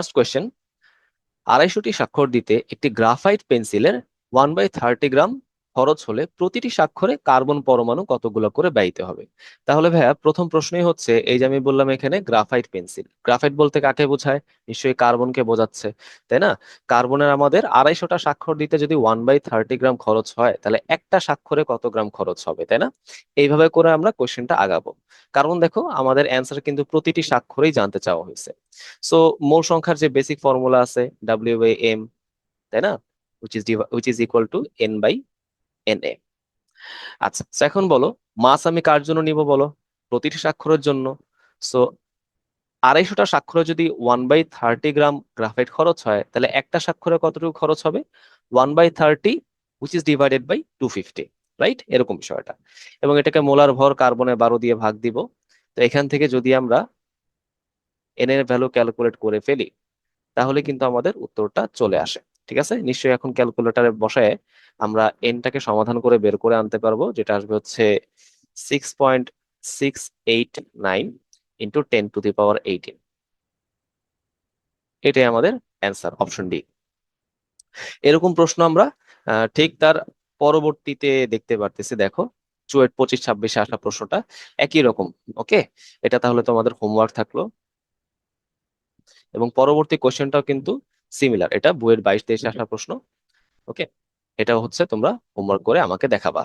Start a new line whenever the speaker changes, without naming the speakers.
First question, 250টি স্বাক্ষর দিতে একটি গ্রাফাইট পেন্সিলের 1/30 গ্রাম খরচ হলে প্রতিটি স্বাক্ষরে কার্বন পরমাণু কতগুলো করে ব্যয়িত হবে? তাহলে ভাইয়া প্রথম প্রশ্নই হচ্ছে, এই যে আমি বললাম এখানে গ্রাফাইট পেন্সিল, গ্রাফাইট বলতে কাকে বোঝায়? নিশ্চয়ই কার্বনকে বোঝাচ্ছে, তাই না? কার্বনের আমাদের 250টা স্বাক্ষর দিতে যদি 1/30 গ্রাম খরচ হয়, তাহলে একটা স্বাক্ষরে কত গ্রাম খরচ হবে, তাই না? এইভাবে করে আমরা কোশ্চেনটা আগাবো। কারণ দেখো, আমাদের অ্যান্সার কিন্তু প্রতিটি স্বাক্ষরেই জানতে চাওয়া হয়েছে। সো মোল সংখ্যার যে বেসিক ফর্মুলা আছে, WM, তাই না, which is equal to N/Na। আচ্ছা, so এখন বলো, মাস আমি কার জন্য নিব বলো? প্রতিটি স্বাক্ষরের জন্য। সো 250টা স্বাক্ষরে যদি 1/30 গ্রাম গ্রাফাইট খরচ হয়, তাহলে একটা স্বাক্ষরে কতটুকু খরচ হবে? 1/30, which is divided by 250, right? এরকম বিষয়টা। এবং এটাকে মোলার ভর কার্বনে 12 দিয়ে ভাগ দিব। তো এখান থেকে যদি আমরা এন এর ভ্যালু ক্যালকুলেট করে ফেলি, তাহলে কিন্তু আমাদের উত্তরটা চলে আসে। ঠিক আছে, নিশ্চয়ই এখন ক্যালকুলেটরে বসায় আমরা এনটাকে সমাধান করে বের করে আনতে পারবো, যেটা আসবে হচ্ছে 6.689 ইন্টু 10⁻18। এটাই আমাদের অ্যান্সার, অপশন ডি। এরকম প্রশ্ন আমরা ঠিক তার পরবর্তীতে দেখতে পারতেছি। দেখো, চুয়েট 25-26-এ আসা প্রশ্নটা একই রকম। ওকে, এটা তাহলে তোমাদের হোমওয়ার্ক থাকলো। এবং পরবর্তী কোশ্চেনটাও কিন্তু সিমিলার, এটা বুয়েট 22-23-এ আসা প্রশ্ন। ওকে, এটা হচ্ছে তোমরা হোমওয়ার্ক করে আমাকে দেখাবা।